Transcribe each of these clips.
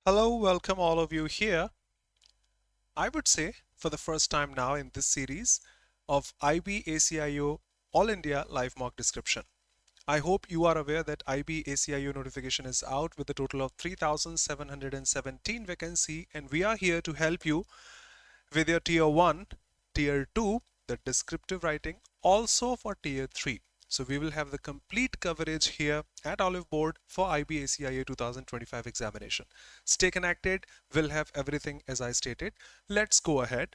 Hello, welcome all of you here. I would say for the first time now in this series of IB ACIO All India Live Mock Description. I hope you are aware that IB ACIO notification is out with a total of 3,717 vacancy, and we are here to help you with your tier 1, tier 2, the descriptive writing, also for tier 3. So we will have the complete coverage here at Oliveboard for IB ACIO 2025 examination. Stay connected, we'll have everything as I stated. Let's go ahead.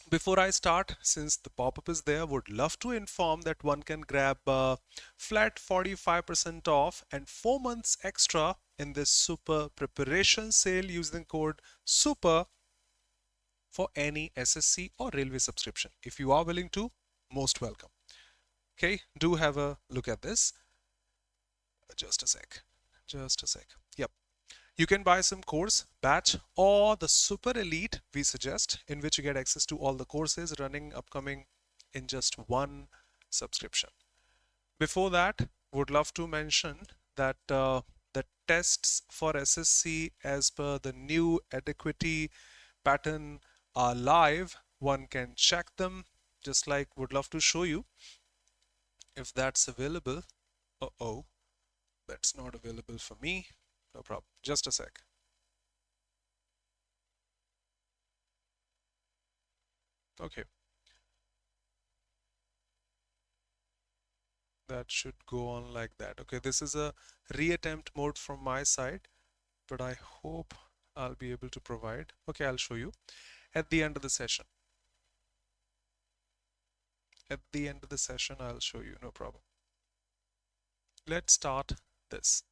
Before I start, since the pop-up is there, would love to inform that one can grab flat 45% off and 4 months extra in this super preparation sale using code SUPER for any SSC or railway subscription. If you are willing to, most welcome. Okay, do have a look at this. Just a sec. Just a sec. Yep. You can buy some course, batch, or the super elite we suggest, in which you get access to all the courses running upcoming in just one subscription. Before that, would love to mention that the tests for SSC as per the new adequacy pattern are live. One can check them, just like would love to show you if that's available. Uh-oh, that's not available for me. No problem. Just a sec. Okay. That should go on like that. Okay, this is a reattempt mode from my side, but I hope I'll be able to provide. Okay, I'll show you at the end of the session. At the end of the session, I'll show you, no problem. Let's start this.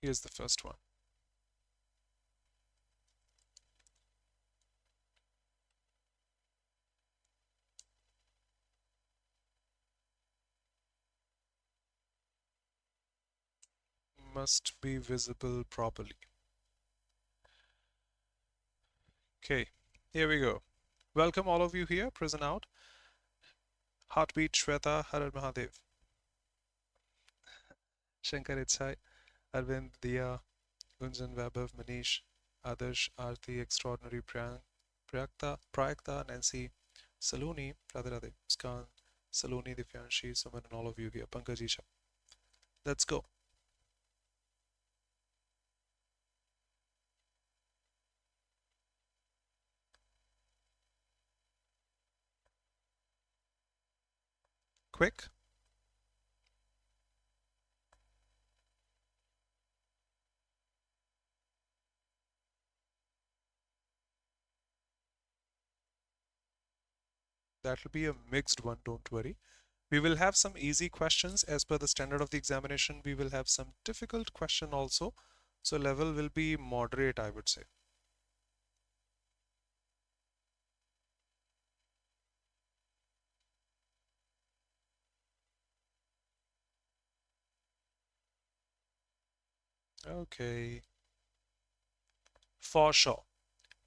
Here's the first one. Must be visible properly. Okay, here we go. Welcome all of you here, present out. Heartbeat, Shweta, Harar Mahadev. Shankar Itzai, Arvind, Diya, Gunjan, Vaibhav, Manish, Adarsh, Aarti, Extraordinary, Prayakta, Nancy, Saloni, Radhe Radhe, Skan, Saloni, Divyanshi, Suman, and all of you here. Pankaj Isha. Let's go. Quick. That'll be a mixed one, don't worry. We will have some easy questions as per the standard of the examination. We will have some difficult question also. So level will be moderate, I would say. Okay. For sure.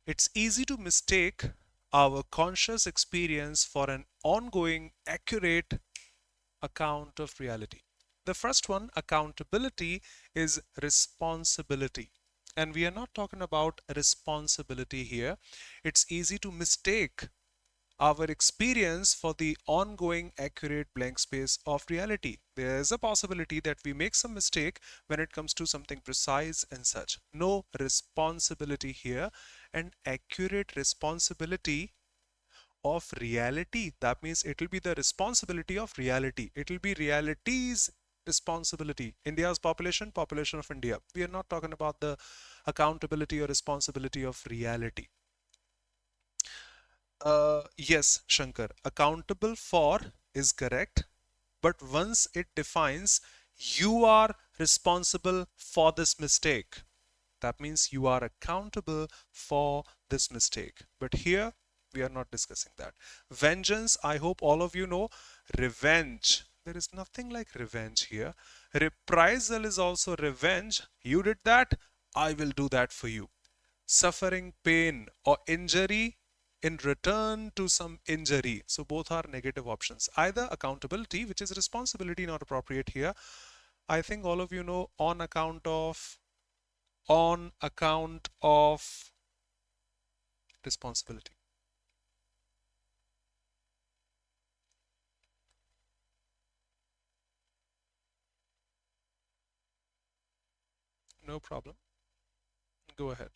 It's easy to mistake our conscious experience for an ongoing, accurate account of reality. The first one, accountability, is responsibility. And we are not talking about responsibility here. It's easy to mistake our experience for the ongoing accurate blank space of reality. There is a possibility that we make some mistake when it comes to something precise and such. No responsibility here. An accurate responsibility of reality. That means it will be the responsibility of reality. It will be reality's responsibility. India's population, population of India. We are not talking about the accountability or responsibility of reality. Yes, Shankar, accountable for is correct, but once it defines you are responsible for this mistake, that means you are accountable for this mistake. But here we are not discussing that. Vengeance, I hope all of you know, revenge. There is nothing like revenge here. Reprisal is also revenge. You did that, I will do that for you. Suffering pain or injury in return to some injury. So both are negative options. Either accountability, which is responsibility, not appropriate here. I think all of you know on account of responsibility. No problem. Go ahead.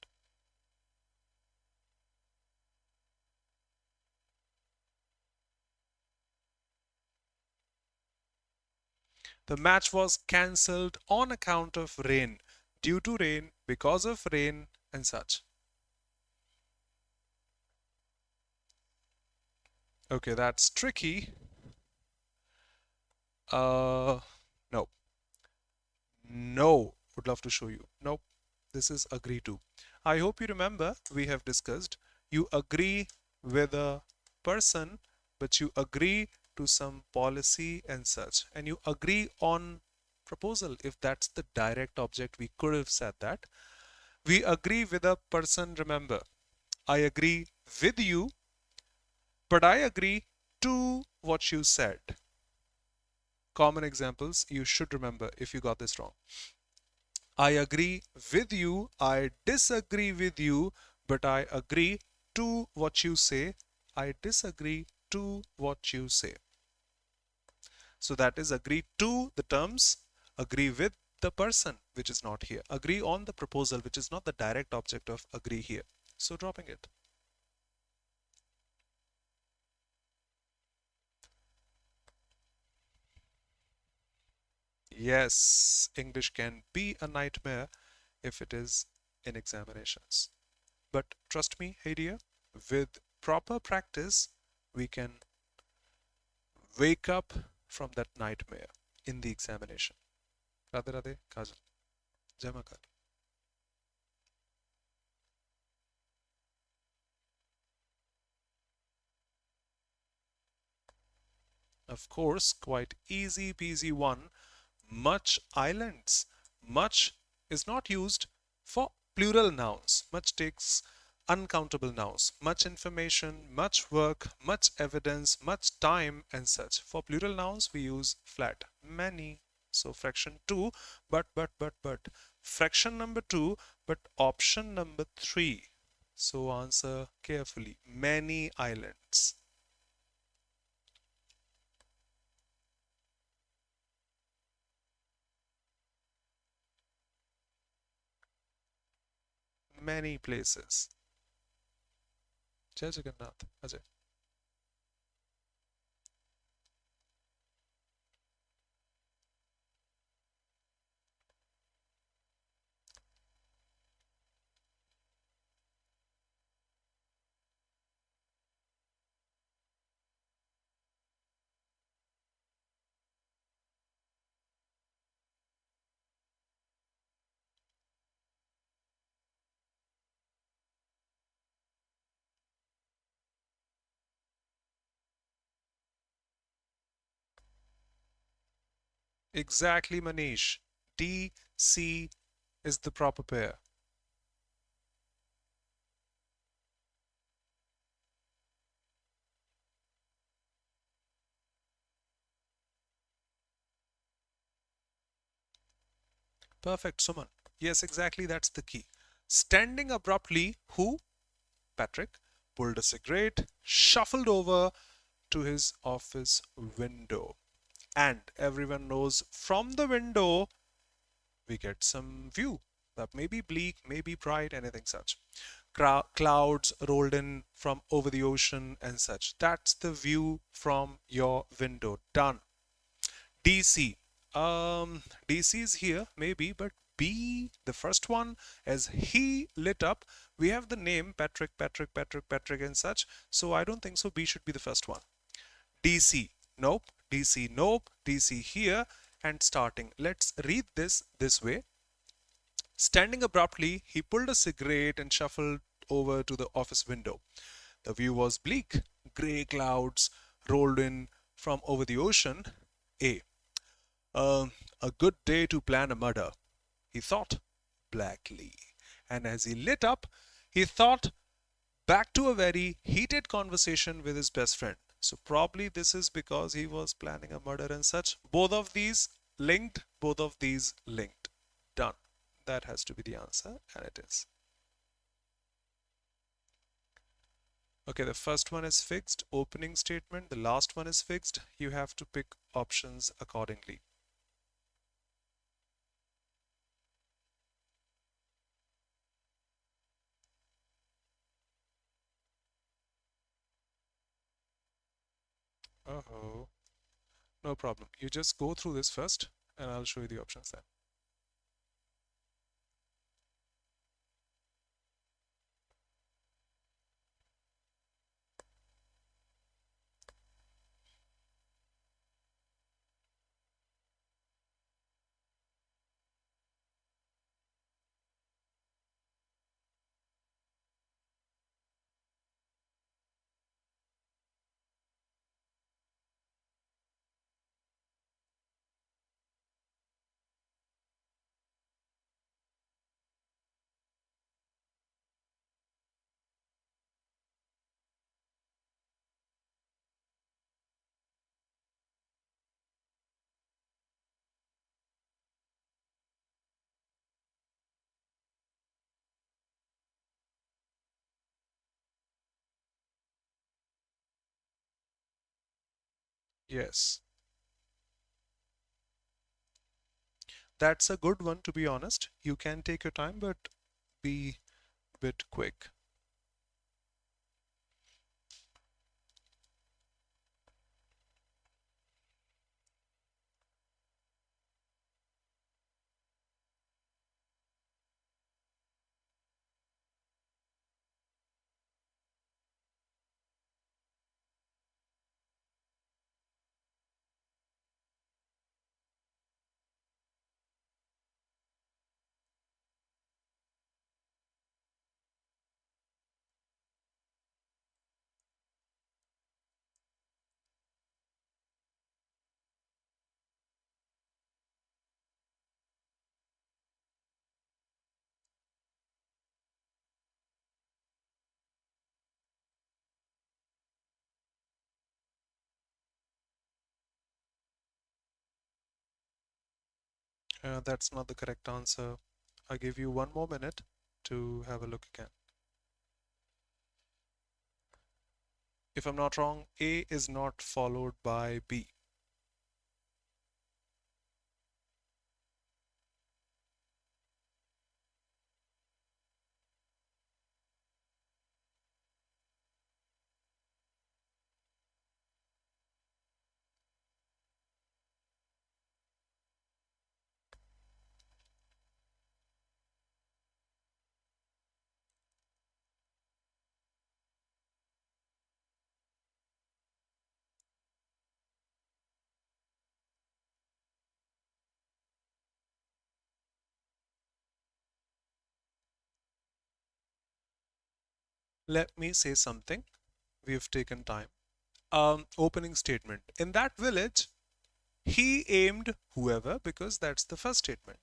The match was cancelled on account of rain, due to rain, because of rain, and such. Okay, that's tricky. No. No. Would love to show you. Nope. This is agree to. I hope you remember we have discussed you agree with a person, but you agree to some policy and such, and you agree on proposal. If that's the direct object, we could have said that. We agree with a person, remember. I agree with you, but I agree to what you said. Common examples you should remember if you got this wrong. I agree with you, I disagree with you, but I agree to what you say. I disagree to what you say. So that is agree to the terms, agree with the person, which is not here. Agree on the proposal, which is not the direct object of agree here. So dropping it. Yes, English can be a nightmare if it is in examinations. But trust me, hey dear, with proper practice, we can wake up from that nightmare in the examination. Radhe Radhe, Kajal. Jai Ma Kali. Of course, quite easy peasy one. Much islands. Much is not used for plural nouns. Much takes uncountable nouns. Much information, much work, much evidence, much time, and such. For plural nouns, we use flat. Many. So fraction 2, but. Fraction number 2, but option number 3. So answer carefully. Many islands. Many places. Jai Jagannath. Ajay. Exactly, Manish. D, C is the proper pair. Perfect, Suman. Yes, exactly, that's the key. Standing abruptly, who? Patrick pulled a cigarette, shuffled over to his office window. And everyone knows from the window we get some view that may be bleak, may be bright, anything such. Clouds rolled in from over the ocean and such. That's the view from your window. Done. DC. DC is here, maybe, but B, the first one, as he lit up, we have the name Patrick, and such. So I don't think so. B should be the first one. DC, nope. DC, nope. DC here and starting. Let's read this way. Standing abruptly, he pulled a cigarette and shuffled over to the office window. The view was bleak. Grey clouds rolled in from over the ocean. A. A good day to plan a murder, he thought blackly. And as he lit up, he thought back to a very heated conversation with his best friend. So probably this is because he was planning a murder and such. Both of these linked, both of these linked. Done. That has to be the answer, and it is. Okay, the first one is fixed, opening statement. The last one is fixed. You have to pick options accordingly. Oh, no problem. You just go through this first, and I'll show you the options then. Yes, that's a good one, to be honest. You can take your time, but be a bit quick. That's not the correct answer. I give you 1 more minute to have a look again. If I'm not wrong, A is not followed by B. Let me say something. We've taken time. Opening statement. In that village, he aimed whoever, because that's the first statement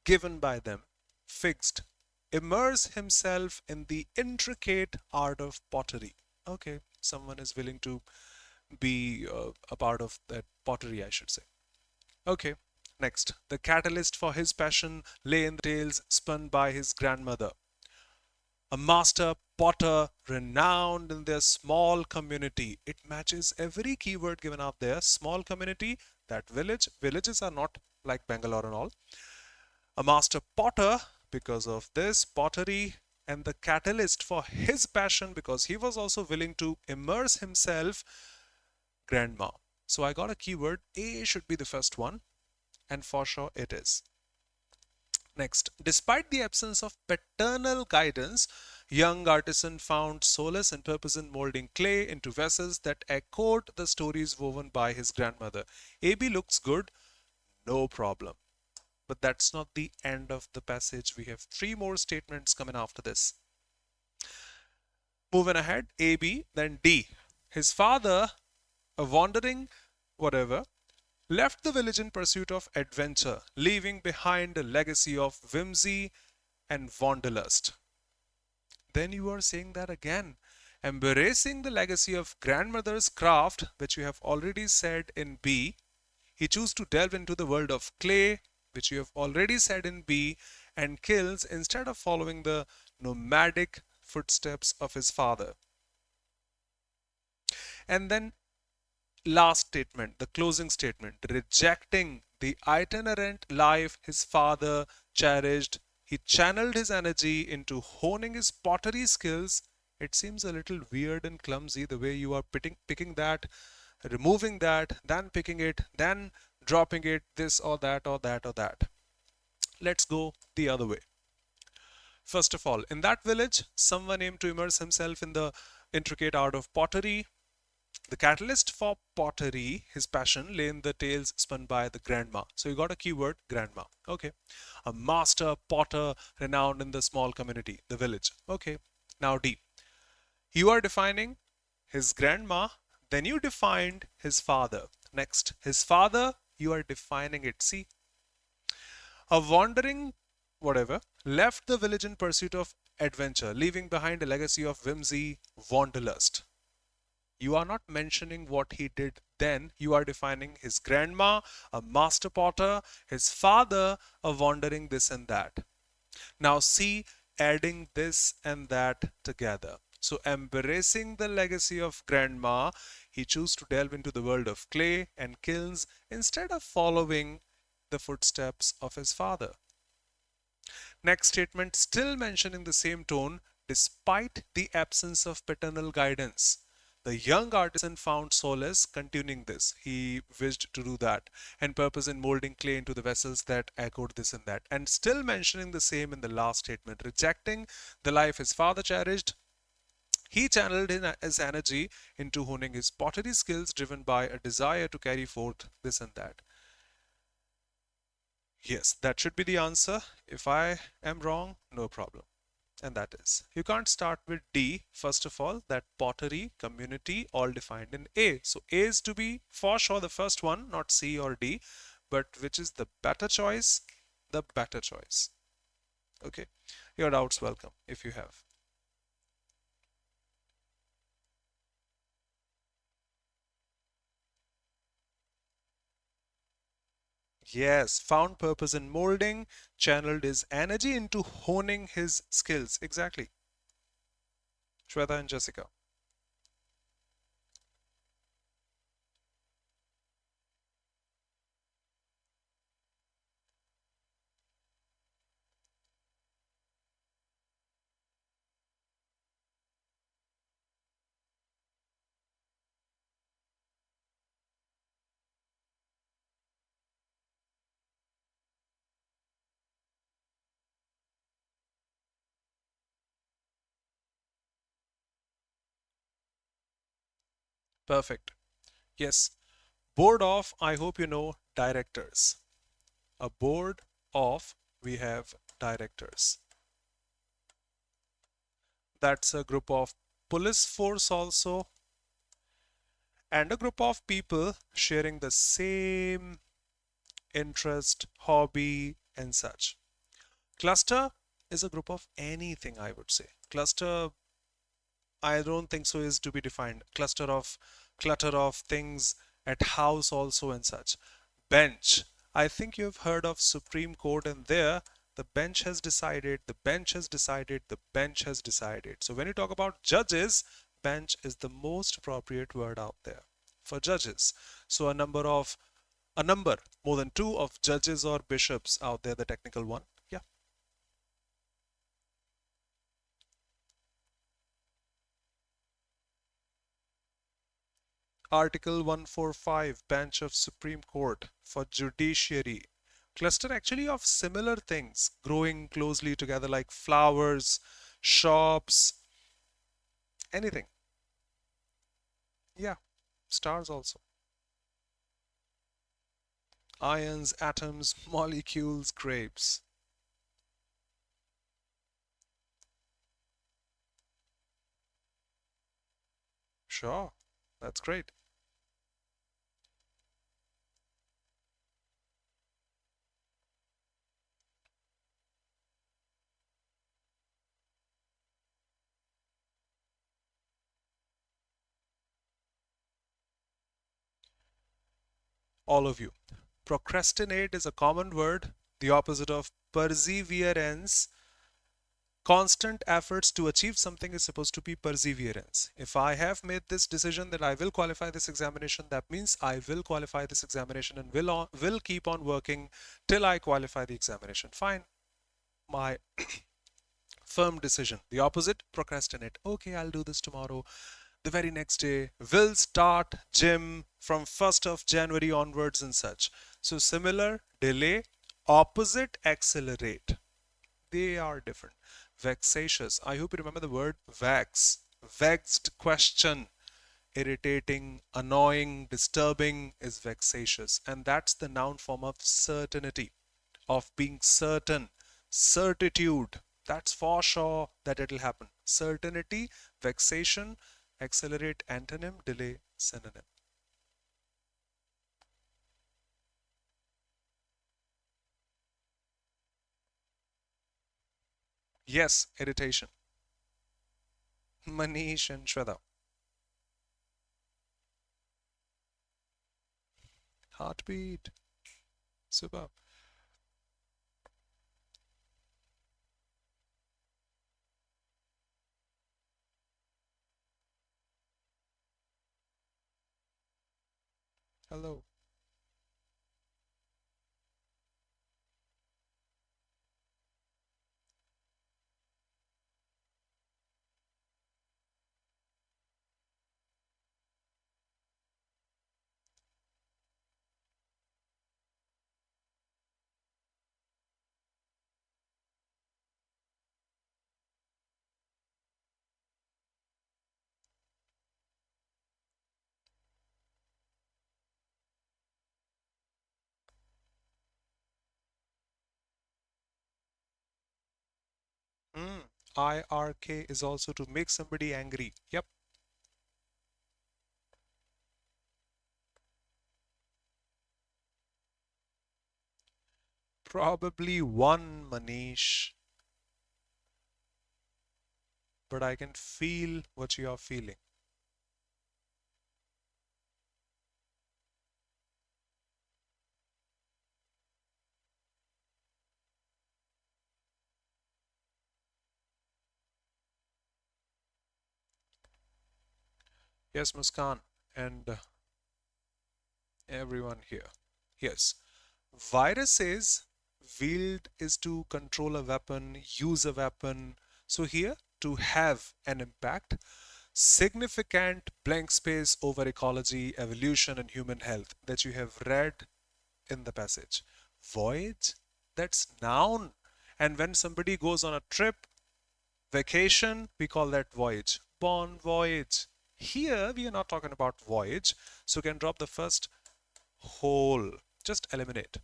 given by them. Fixed. Immerse himself in the intricate art of pottery. Okay, someone is willing to be a part of that pottery, I should say. Okay, next. The catalyst for his passion lay in the tales spun by his grandmother, a master potter renowned in their small community. It matches every keyword given out there. Small community, that village. Villages are not like Bangalore and all. A master potter because of this pottery, and the catalyst for his passion because he was also willing to immerse himself, grandma. So I got a keyword. A should be the first one, and for sure it is. Next, despite the absence of paternal guidance, young artisan found solace and purpose in molding clay into vessels that echoed the stories woven by his grandmother. AB looks good, no problem. But that's not the end of the passage. We have 3 more statements coming after this. Moving ahead, AB, then D. His father, a wandering whatever, left the village in pursuit of adventure, leaving behind a legacy of whimsy and wanderlust. Then you are saying that again. Embracing the legacy of grandmother's craft, which you have already said in B. He chose to delve into the world of clay, which you have already said in B, and kills instead of following the nomadic footsteps of his father. And then last statement, the closing statement, rejecting the itinerant life his father cherished, he channeled his energy into honing his pottery skills. It seems a little weird and clumsy the way you are picking that, removing that, then picking it, then dropping it, this or that or that or that. Let's go the other way. First of all, in that village, someone aimed to immerse himself in the intricate art of pottery. The catalyst for pottery, his passion, lay in the tales spun by the grandma. So you got a keyword, grandma. Okay. A master potter renowned in the small community, the village. Okay. Now D. You are defining his grandma, then you defined his father. Next, his father, you are defining it. See, a wandering whatever left the village in pursuit of adventure, leaving behind a legacy of whimsy, wanderlust. You are not mentioning what he did then. You are defining his grandma, a master potter, his father, a wandering this and that. Now see, adding this and that together. So embracing the legacy of grandma, he chose to delve into the world of clay and kilns instead of following the footsteps of his father. Next statement, still mentioning the same tone despite the absence of paternal guidance. The young artisan found solace continuing this. He wished to do that, and purpose in molding clay into the vessels that echoed this and that. And still mentioning the same in the last statement, rejecting the life his father cherished. He channeled his energy into honing his pottery skills, driven by a desire to carry forth this and that. Yes, that should be the answer. If I am wrong, no problem. And that is, you can't start with D, first of all, that pottery, community, all defined in A. So A is to be for sure the first one, not C or D, but which is the better choice? The better choice. Okay, your doubts welcome if you have. Yes, found purpose in molding, channeled his energy into honing his skills. Exactly. Shweta and Jessica. Perfect. Yes. Board of, I hope you know, directors. A board of, we have directors. That's a group of police force also, and a group of people sharing the same interest, hobby, and such. Cluster is a group of anything, I would say. Cluster, I don't think so is to be defined. Clutter of things at house also and such. Bench. I think you've heard of Supreme Court, and there the bench has decided, the bench has decided, the bench has decided. So when you talk about judges, bench is the most appropriate word out there for judges. So a number more than two of judges or bishops out there, the technical one. Yeah. Article 145, bench of Supreme Court for judiciary. Cluster actually of similar things growing closely together like flowers, shops, anything. Yeah, stars also. Ions, atoms, molecules, grapes. Sure, that's great. All of you. Procrastinate is a common word, the opposite of perseverance. Constant efforts to achieve something is supposed to be perseverance. If I have made this decision that I will qualify this examination, that means I will qualify this examination and will keep on working till I qualify the examination. Fine. My firm decision. The opposite, procrastinate. Okay, I'll do this tomorrow. The very next day, will start gym from 1st of January onwards and such. So similar, delay, opposite, accelerate. They are different. Vexatious. I hope you remember the word vex. Vexed question. Irritating, annoying, disturbing is vexatious. And that's the noun form of certainty, of being certain, certitude. That's for sure that it'll happen. Certainty, vexation, accelerate, antonym, delay, synonym. Yes, irritation. Manish and Shweta. Heartbeat. Super. Hello. IRK is also to make somebody angry. Yep. Probably one, Manish. But I can feel what you are feeling. Yes, Muskan, and everyone here. Yes. Viruses wield is to control a weapon, use a weapon. So here, to have an impact, significant blank space over ecology, evolution, and human health that you have read in the passage. Voyage, that's noun. And when somebody goes on a trip, vacation, we call that voyage. Bon voyage. Here, we are not talking about voyage, so we can drop the first whole. Just eliminate.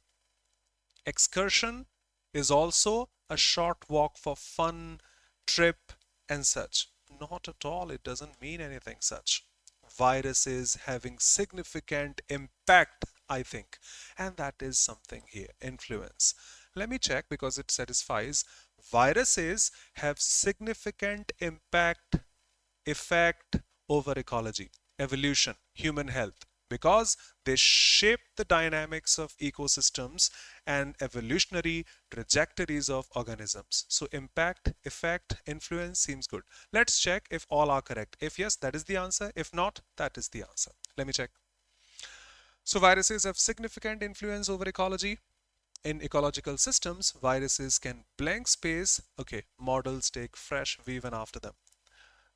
Excursion is also a short walk for fun, trip, and such. Not at all, it doesn't mean anything such. Viruses having significant impact, I think, and that is something here. Influence. Let me check because it satisfies. Viruses have significant impact, effect over ecology, evolution, human health, because they shape the dynamics of ecosystems and evolutionary trajectories of organisms. So impact, effect, influence seems good. Let's check if all are correct. If yes, that is the answer. If not, that is the answer. Let me check. So viruses have significant influence over ecology. In ecological systems, viruses can blank space. Okay, models take fresh weave after them.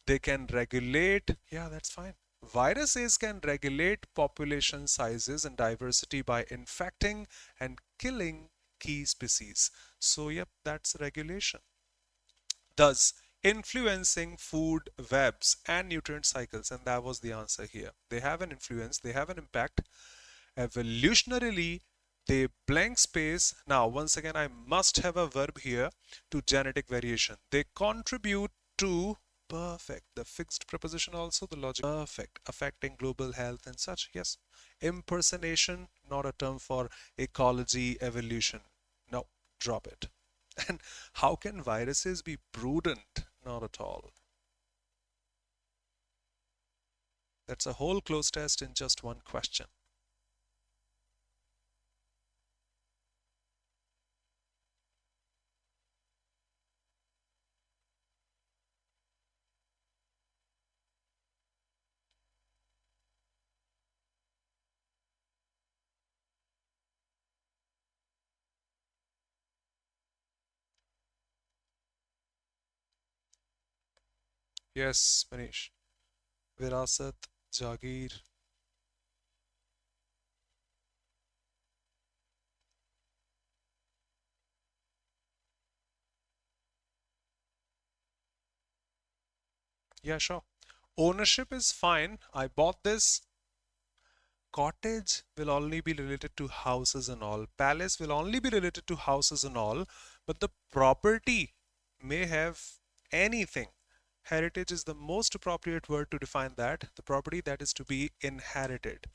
They can regulate, yeah, that's fine. Viruses can regulate population sizes and diversity by infecting and killing key species. So, yep, that's regulation. Thus, influencing food webs and nutrient cycles, and that was the answer here. They have an influence, they have an impact. Evolutionarily, they blank space. Now, once again, I must have a verb here to genetic variation. They contribute to perfect. The fixed preposition also, the logic perfect, affecting global health and such. Yes. Impersonation, not a term for ecology, evolution. No, drop it. And how can viruses be prudent? Not at all. That's a whole close test in just one question. Yes, Manish. Virasat, Jagir. Yeah, sure. Ownership is fine. I bought this. Cottage will only be related to houses and all. Palace will only be related to houses and all. But the property may have anything. Heritage is the most appropriate word to define that. The property that is to be inherited.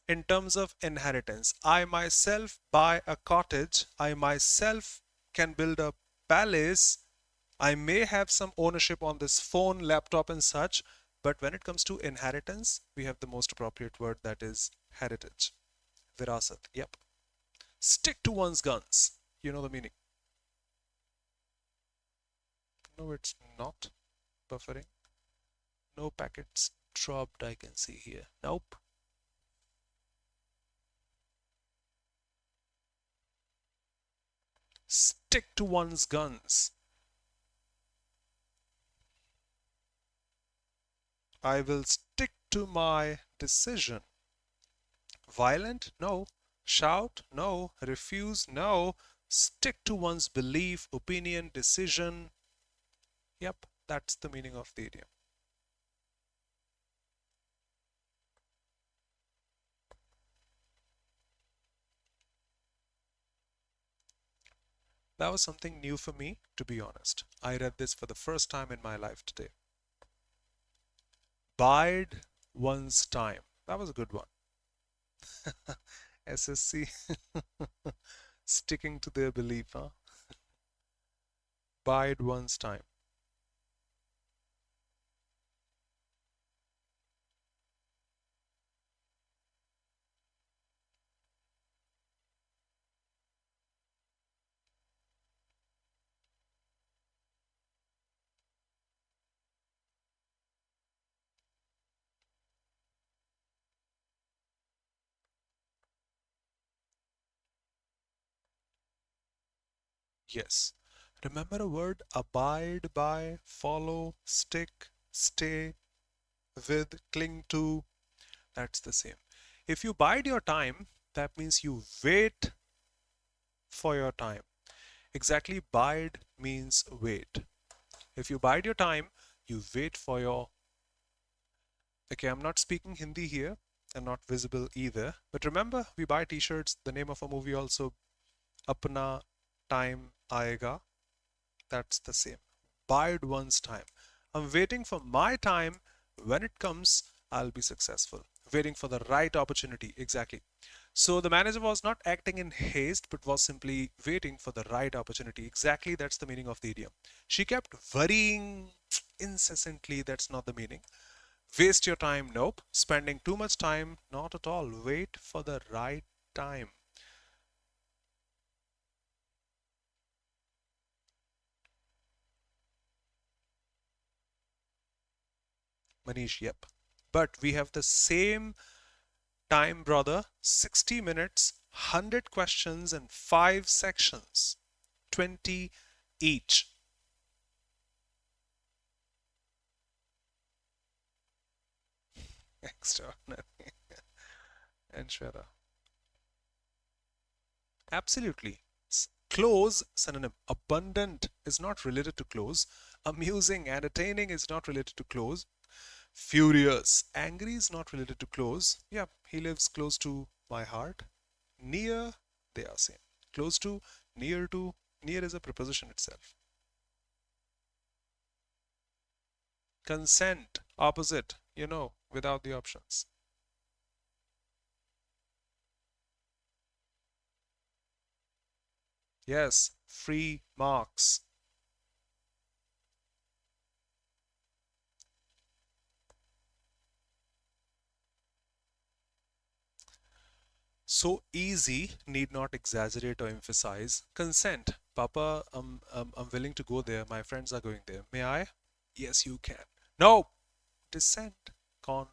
In terms of inheritance, I myself buy a cottage. I myself can build a palace. I may have some ownership on this phone, laptop, and such, but when it comes to inheritance, we have the most appropriate word that is heritage. Virasat. Yep. Stick to one's guns. You know the meaning. No, it's not buffering. No packets dropped, I can see here. Nope. Stick to one's guns. I will stick to my decision. Violent? No. Shout? No. Refuse? No. Stick to one's belief, opinion, decision. Yep, that's the meaning of the idiom. That was something new for me, to be honest. I read this for the first time in my life today. Bide one's time. That was a good one. SSC sticking to their belief, huh? Bide one's time. Yes. Remember a word abide by, follow, stick, stay with, cling to. That's the same. If you bide your time, that means you wait for your time. Exactly, bide means wait. If you bide your time, you wait for your. Okay, I'm not speaking Hindi here and not visible either. But remember, we buy t shirts. The name of a movie also, Apna Time Aayega. That's the same. Bide one's time. I'm waiting for my time. When it comes, I'll be successful. Waiting for the right opportunity. Exactly. So the manager was not acting in haste, but was simply waiting for the right opportunity. Exactly, that's the meaning of the idiom. She kept worrying incessantly. That's not the meaning. Waste your time? Nope. Spending too much time? Not at all. Wait for the right time. Manish, yep. But we have the same time, brother. 60 minutes, 100 questions, and 5 sections. 20 each. Extraordinary. And Shweta. Absolutely. Close synonym. Abundant is not related to close. Amusing, entertaining is not related to close. Furious, angry is not related to close. Yeah, he lives close to my heart. Near, they are same. Close to, near to, near is a preposition itself. Consent, opposite, without the options. Yes, free marks. So easy, need not exaggerate or emphasize. Consent. Papa, I'm willing to go there. My friends are going there. May I? Yes, you can. No. Dissent. Con.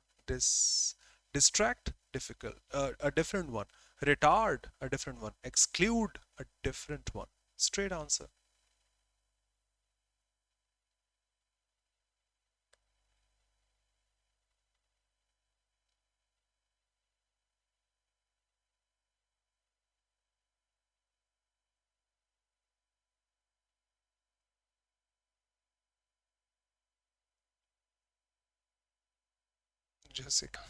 Distract. Difficult. A different one. Retard. A different one. Exclude. A different one. Straight answer. Jessica.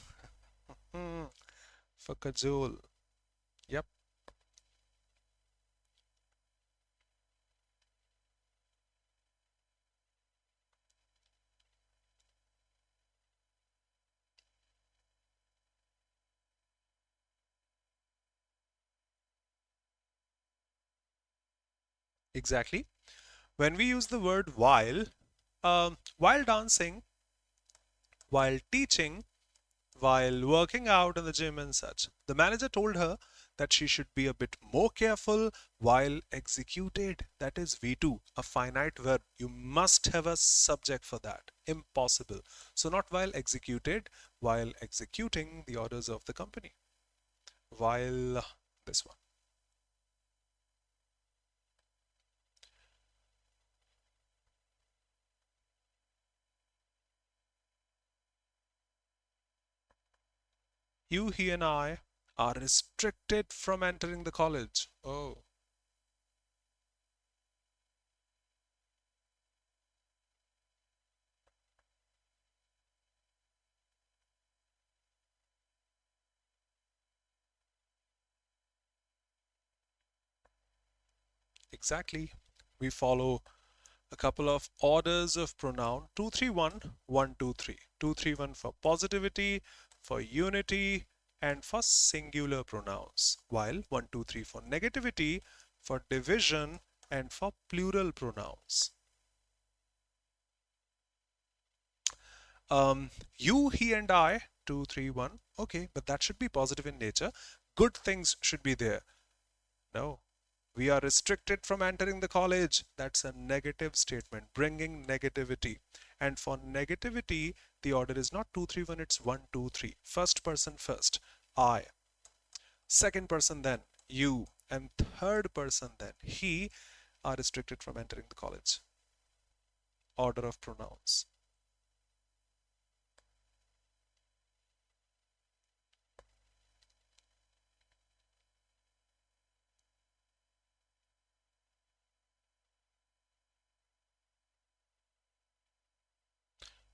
Hmm. For Kajol. Yep. Exactly. When we use the word while dancing, while teaching, while working out in the gym and such, the manager told her that she should be a bit more careful while executed. That is V2, a finite verb. You must have a subject for that. Impossible. So, not while executed, while executing the orders of the company. While this one. You, he, and I are restricted from entering the college. Oh, exactly. We follow a couple of orders of pronoun 231, 123. 231 for positivity, for unity, and for singular pronouns, while 123 for negativity, for division, and for plural pronouns. Um, you, he, and I, 231. Okay, but that should be positive in nature. Good things should be there. No, we are restricted from entering the college. That's a negative statement, bringing negativity. And for negativity, the order is not 231, it's 123. First person first, I. Second person then, you. And third person then, he, are restricted from entering the college. Order of pronouns.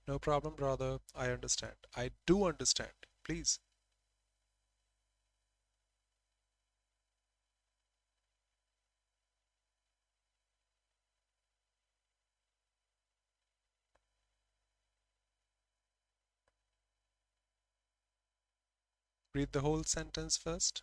No problem, brother. I understand. I do understand. Please read the whole sentence first.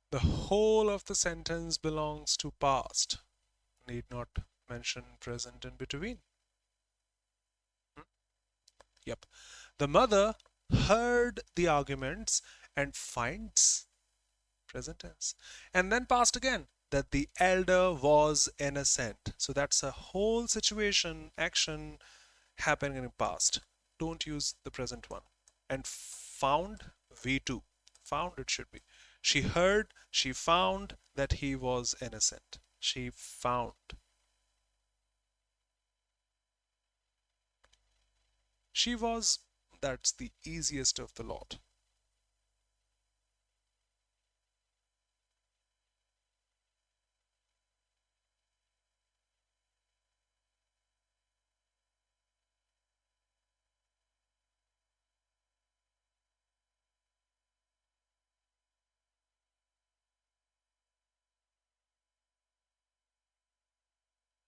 The whole of the sentence belongs to past. Need not mention present in between. Hmm? Yep. The mother heard the arguments and finds present tense. And then past again that the elder was innocent. So that's a whole situation, action happening in past. Don't use the present one. And found V2. Found it should be. She heard, she found that he was innocent. She found. She was, that's the easiest of the lot.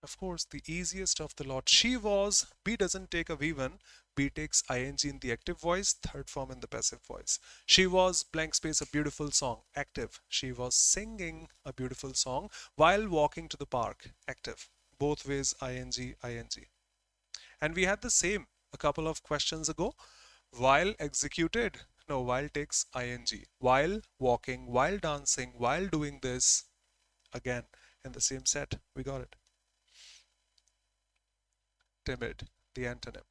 Of course, the easiest of the lot. She was, B doesn't take a V1, B takes ing in the active voice, third form in the passive voice. She was blank space a beautiful song, active. She was singing a beautiful song while walking to the park, active. Both ways ing, ing. And we had the same a couple of questions ago. While executed, no, while takes ing. While walking, while dancing, while doing this, again in the same set, we got it. Timid, the antonym.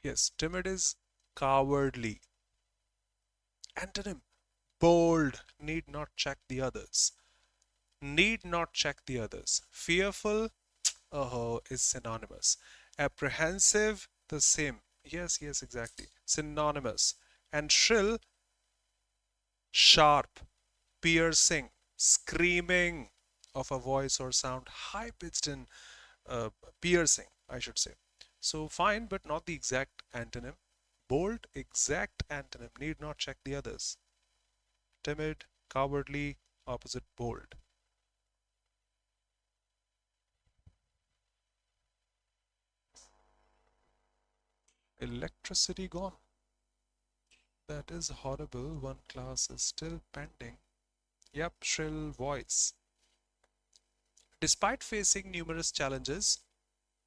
Yes, timid is cowardly. Antonym, bold, need not check the others. Need not check the others. Fearful, oh, is synonymous. Apprehensive, the same. Yes, yes, exactly. Synonymous. And shrill, sharp, piercing, screaming of a voice or sound, high pitched and uh, piercing, I should say. So fine, but not the exact antonym. Bold, exact antonym. Need not check the others. Timid, cowardly, opposite bold. Electricity gone. That is horrible. One class is still pending. Yep, shrill voice. Despite facing numerous challenges,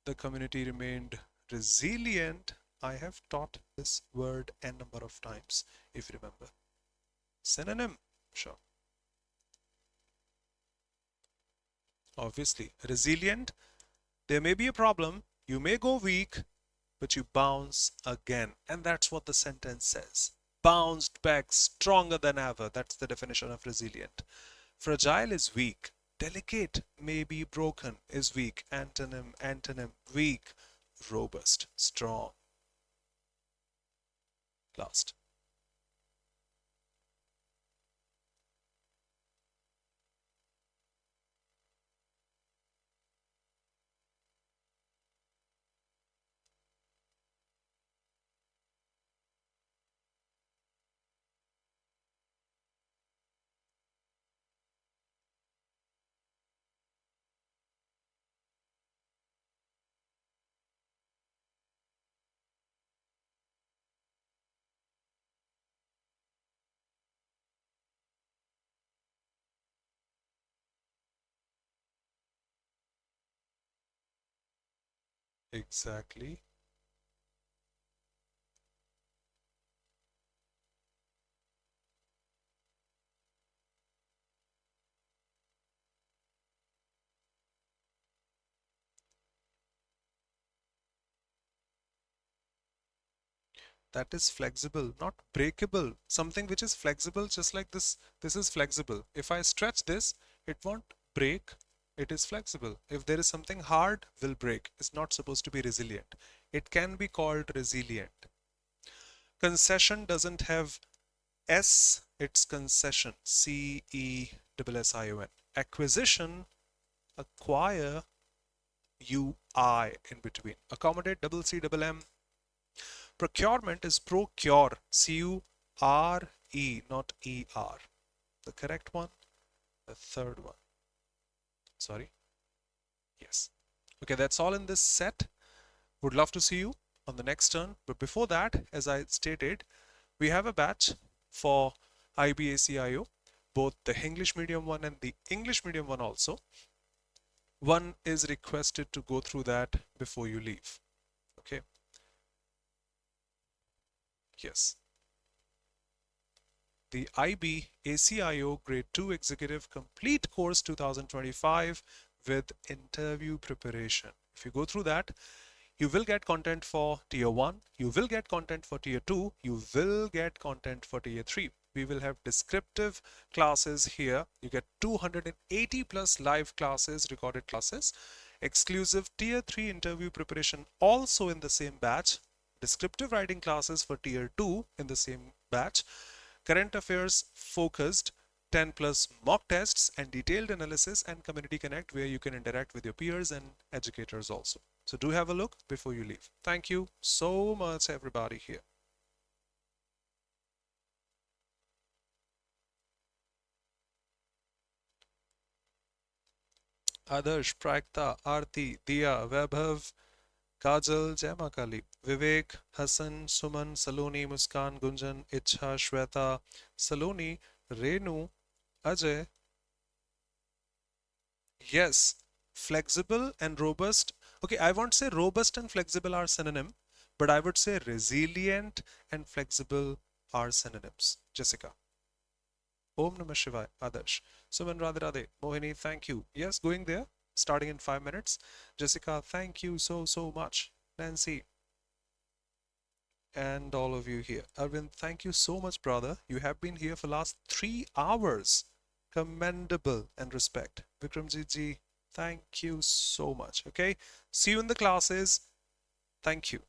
the community remained resilient. I have taught this word a number of times, if you remember. Synonym, sure. Obviously, resilient. There may be a problem, you may go weak, but you bounce again. And that's what the sentence says. Bounced back stronger than ever. That's the definition of resilient. Fragile is weak. Delicate may be broken is weak. Antonym, antonym, weak. Robust, strong. Last. Exactly. That is flexible, not breakable. Something which is flexible, just like this is flexible. If I stretch this, it won't break. It is flexible. If there is something hard, will break. It's not supposed to be resilient. It can be called resilient. Concession doesn't have S, it's concession. CESSION. Acquisition, acquire, UI in between. Accommodate, double C, double M. Procurement is procure, C-U-R-E, not E-R. The correct one, the third one. Sorry. Yes. Okay, that's all in this set. Would love to see you on the next turn. But before that, as I stated, we have a batch for IB ACIO, both the English medium one and the English medium one also. One is requested to go through that before you leave. Okay. Yes. The IB ACIO Grade 2 Executive Complete Course 2025 with interview preparation. If you go through that, you will get content for tier 1, you will get content for tier 2, you will get content for tier 3. We will have descriptive classes here. You get 280 plus live classes, recorded classes, exclusive tier 3 interview preparation also in the same batch, descriptive writing classes for tier 2 in the same batch, current affairs focused 10 plus mock tests and detailed analysis, and community connect where you can interact with your peers and educators also. So do have a look before you leave. Thank you so much everybody here. Adarsh, Prakta, Aarti, Diya, Vaibhav, Kajal, Jai Maa Kali, Vivek, Hassan, Suman, Saloni, Muskan, Gunjan, Ichha, Shweta, Saloni, Renu, Ajay. Yes, flexible and robust. Okay, I won't say robust and flexible are synonym, but I would say resilient and flexible are synonyms. Jessica. Om Namah Shivaya. Adarsh. Suman, Radhe Radhe. Mohini, thank you. Yes, going there, starting in 5 minutes. Jessica, thank you so much. Nancy. and all of you here. Arvind, thank you so much, brother. You have been here for last 3 hours. Commendable and respect. Vikramjit ji, thank you so much. Okay, see you in the classes. Thank you.